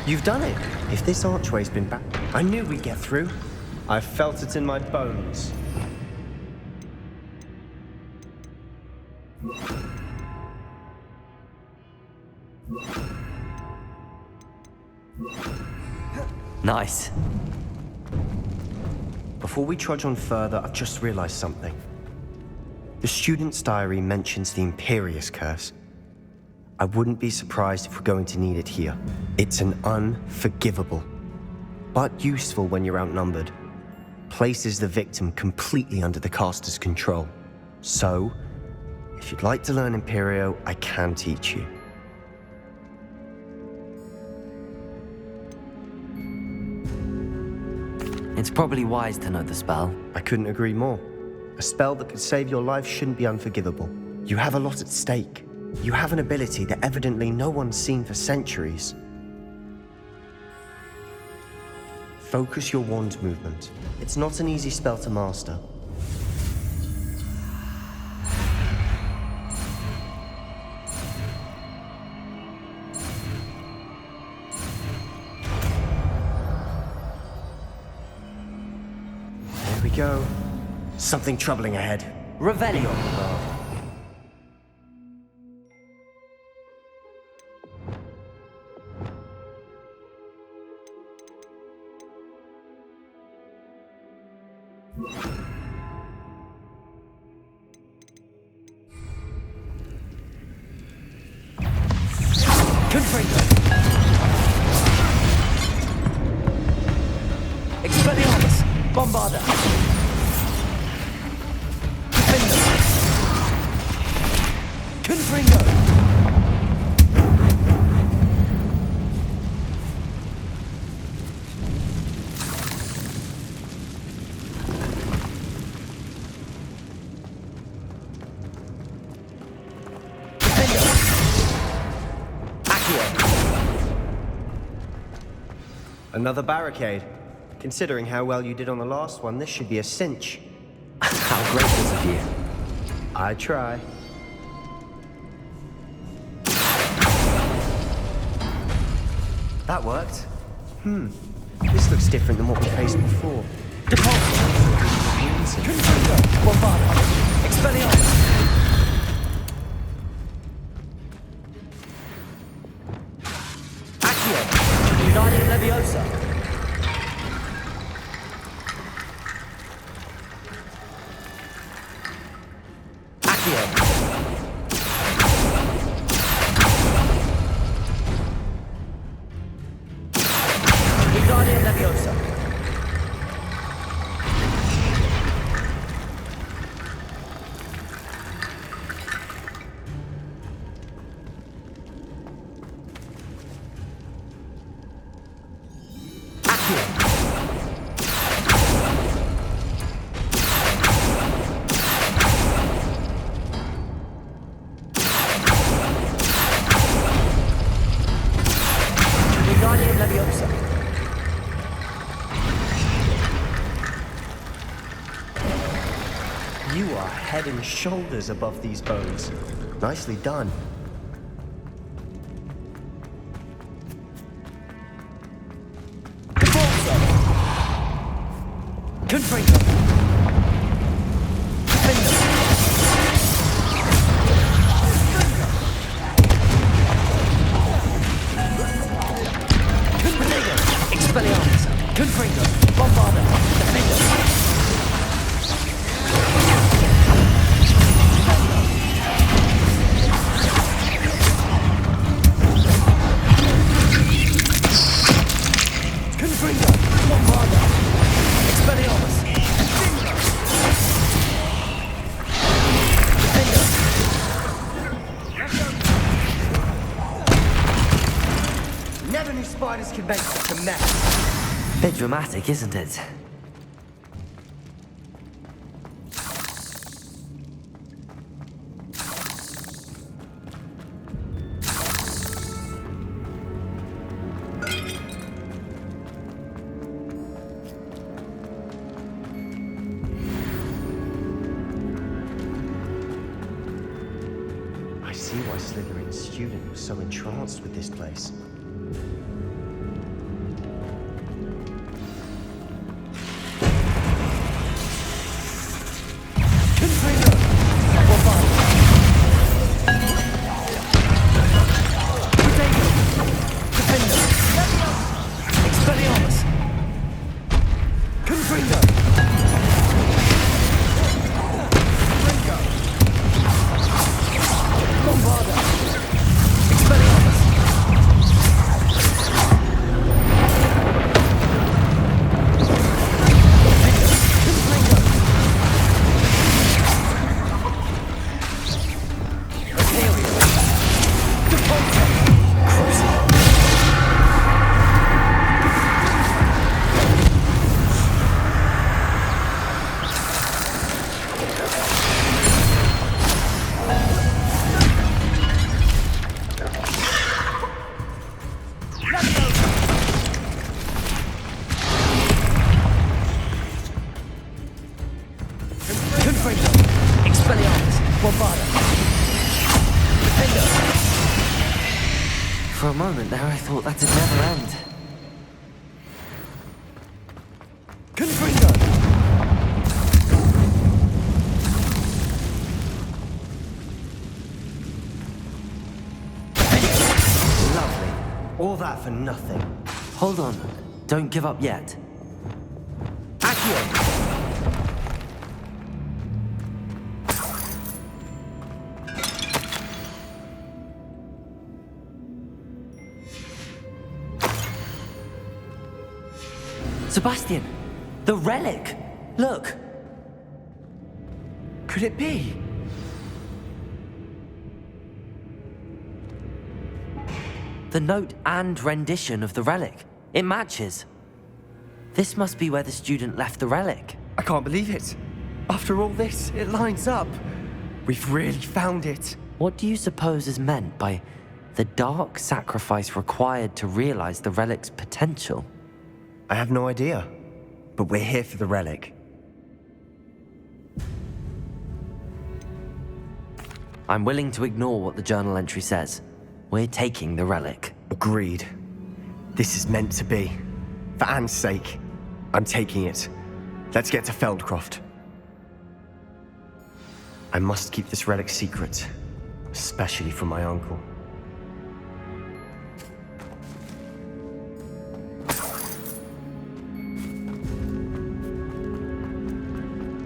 You've done it. If this archway's been back, I knew we'd get through. I felt it in my bones. Nice. Before we trudge on further, I've just realized something. The student's diary mentions the Imperious Curse. I wouldn't be surprised if we're going to need it here. It's an unforgivable, but useful when you're outnumbered. Places the victim completely under the caster's control. So, if you'd like to learn Imperio, I can teach you. It's probably wise to know the spell. I couldn't agree more. A spell that could save your life shouldn't be unforgivable. You have a lot at stake. You have an ability that evidently no one's seen for centuries. Focus your wand movement. It's not an easy spell to master. There we go. Something troubling ahead. Revelio. Expelliarmus! Bombarda! Confringo! Another barricade. Considering how well you did on the last one, this should be a cinch. How gracious of you. I try. That worked. This looks different than what we faced before. Confringo! Bombarda! Expelliarmus! Guardian Leviosa. Accio. Guardian Leviosa. You are head and shoulders above these bones. Nicely done. Confringo! Expelliarmus! Confringo! Bombarda! Defender! Confringo! Bombarda! Expelliarmus! Defender! Never knew spiders could make such a mess. Bit dramatic, isn't it? I see why Slytherin's student was so entranced with this place. Confringo! Bombarda! For a moment there, I thought that'd never end. Confringo! Lovely. All that for nothing. Hold on. Don't give up yet. Accio! Sebastian! The relic! Look! Could it be? The note and rendition of the relic. It matches. This must be where the student left the relic. I can't believe it. After all this, it lines up. We've really found it. What do you suppose is meant by the dark sacrifice required to realize the relic's potential? I have no idea, but we're here for the relic. I'm willing to ignore what the journal entry says. We're taking the relic. Agreed. This is meant to be. For Anne's sake, I'm taking it. Let's get to Feldcroft. I must keep this relic secret, especially from my uncle.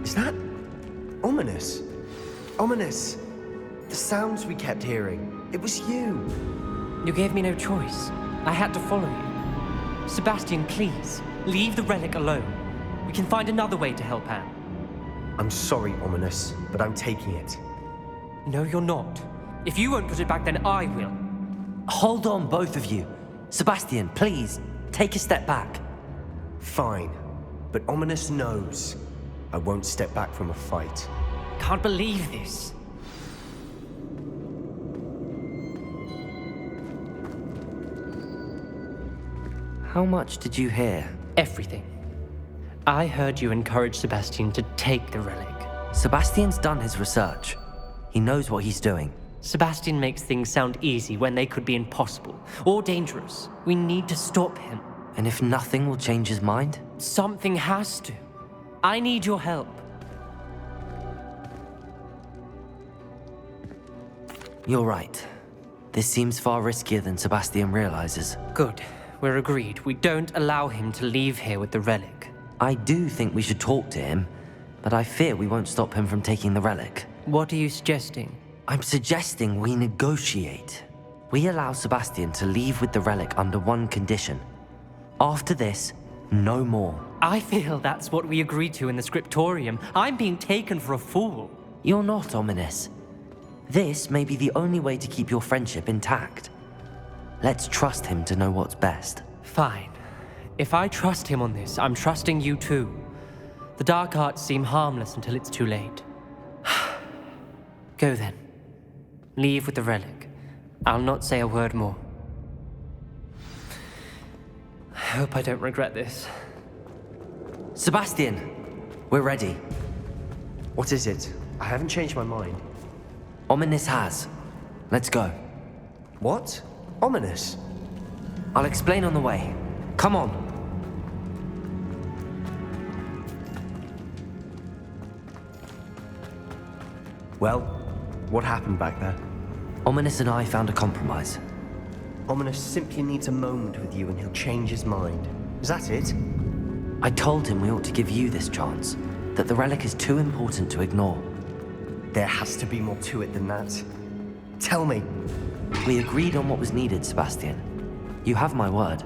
Is that ominous? Ominous. The sounds we kept hearing. It was you. You gave me no choice. I had to follow you. Sebastian, please, leave the relic alone. We can find another way to help Anne. I'm sorry, Ominous, but I'm taking it. No, you're not. If you won't put it back, then I will. Hold on, both of you. Sebastian, please, take a step back. Fine, but Ominous knows I won't step back from a fight. Can't believe this. How much did you hear? Everything. I heard you encourage Sebastian to take the relic. Sebastian's done his research. He knows what he's doing. Sebastian makes things sound easy when they could be impossible or dangerous. We need to stop him. And if nothing will change his mind? Something has to. I need your help. You're right. This seems far riskier than Sebastian realizes. Good. We're agreed. We don't allow him to leave here with the relic. I do think we should talk to him, but I fear we won't stop him from taking the relic. What are you suggesting? I'm suggesting we negotiate. We allow Sebastian to leave with the relic under one condition. After this, no more. I feel that's what we agreed to in the scriptorium. I'm being taken for a fool. You're not, Ominous. This may be the only way to keep your friendship intact. Let's trust him to know what's best. Fine. If I trust him on this, I'm trusting you too. The dark arts seem harmless until it's too late. Go then. Leave with the relic. I'll not say a word more. I hope I don't regret this. Sebastian, we're ready. What is it? I haven't changed my mind. Ominous has. Let's go. What? Ominous? I'll explain on the way. Come on. Well, what happened back there? Ominous and I found a compromise. Ominous simply needs a moment with you and he'll change his mind. Is that it? I told him we ought to give you this chance, that the relic is too important to ignore. There has to be more to it than that. Tell me. We agreed on what was needed, Sebastian. You have my word.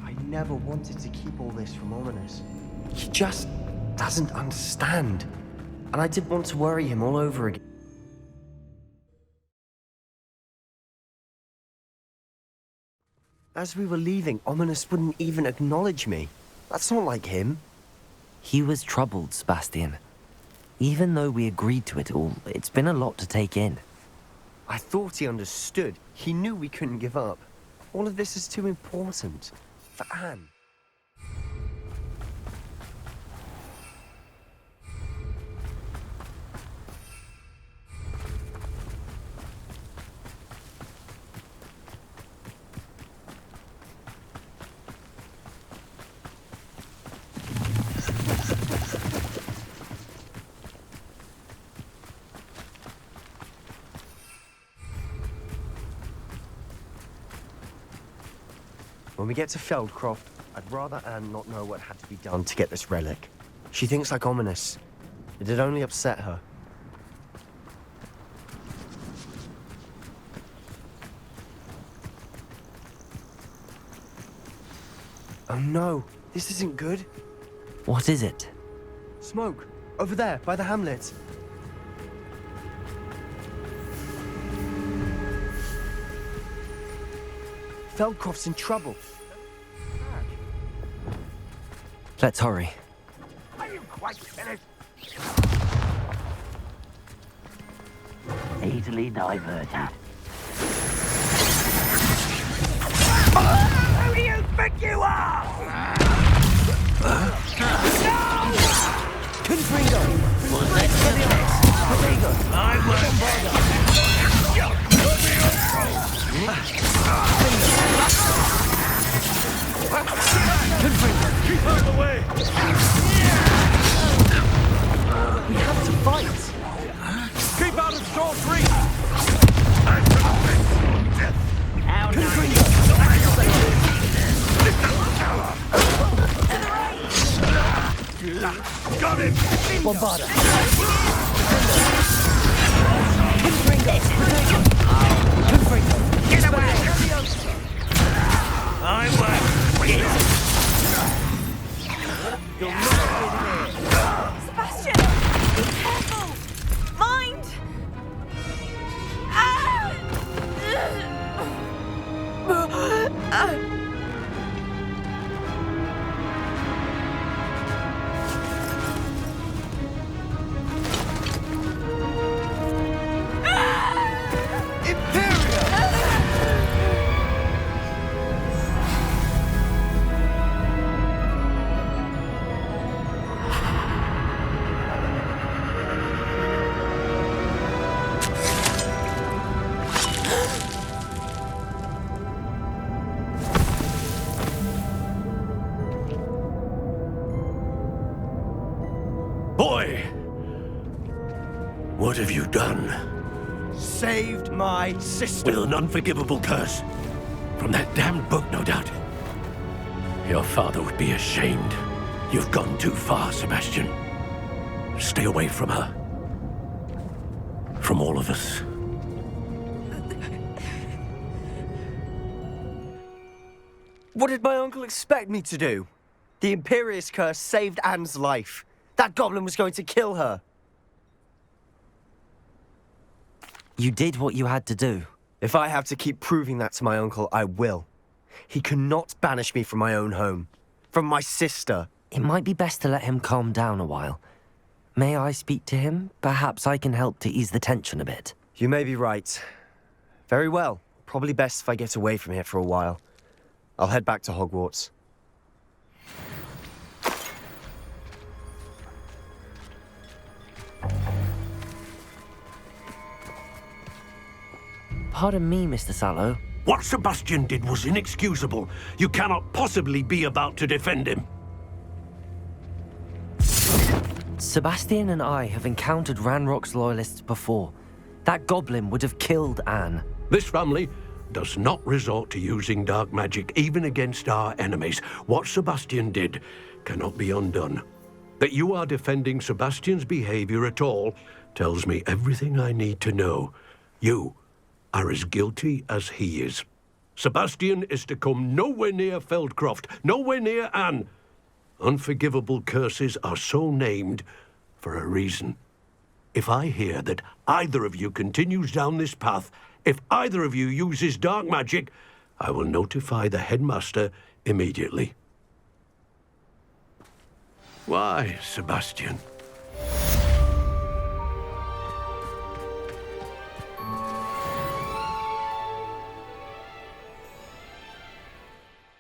I never wanted to keep all this from Ominous. He just doesn't understand. And I didn't want to worry him all over again. As we were leaving, Ominous wouldn't even acknowledge me. That's not like him. He was troubled, Sebastian. Even though we agreed to it all, it's been a lot to take in. I thought he understood. He knew we couldn't give up. All of this is too important. For Anne. When we get to Feldcroft, I'd rather Anne not know what had to be done to get this relic. She thinks like ominous. It'd only upset her. Oh no, this isn't good. What is it? Smoke, over there, by the hamlet. Feldcroft's in trouble. Let's hurry. Are you quite finished? Easily diverted. Who do you think you are? Confringo! I keep out of the way! We have to fight! Keep out of Storm's reach! Got him! Bombarda! Confringo! Get away! I won't! You'll not Sebastian! Be careful! Mind! Boy! What have you done? Saved my sister. With an unforgivable curse. From that damned book, no doubt. Your father would be ashamed. You've gone too far, Sebastian. Stay away from her. From all of us. What did my uncle expect me to do? The Imperious curse saved Anne's life. That goblin was going to kill her. You did what you had to do. If I have to keep proving that to my uncle, I will. He cannot banish me from my own home. From my sister. It might be best to let him calm down a while. May I speak to him? Perhaps I can help to ease the tension a bit. You may be right. Very well. Probably best if I get away from here for a while. I'll head back to Hogwarts. Pardon me, Mr. Sallow. What Sebastian did was inexcusable. You cannot possibly be about to defend him. Sebastian and I have encountered Ranrock's loyalists before. That goblin would have killed Anne. This family does not resort to using dark magic even against our enemies. What Sebastian did cannot be undone. That you are defending Sebastian's behavior at all tells me everything I need to know. You are as guilty as he is. Sebastian is to come nowhere near Feldcroft, nowhere near Anne. Unforgivable curses are so named for a reason. If I hear that either of you continues down this path, if either of you uses dark magic, I will notify the headmaster immediately. Why, Sebastian?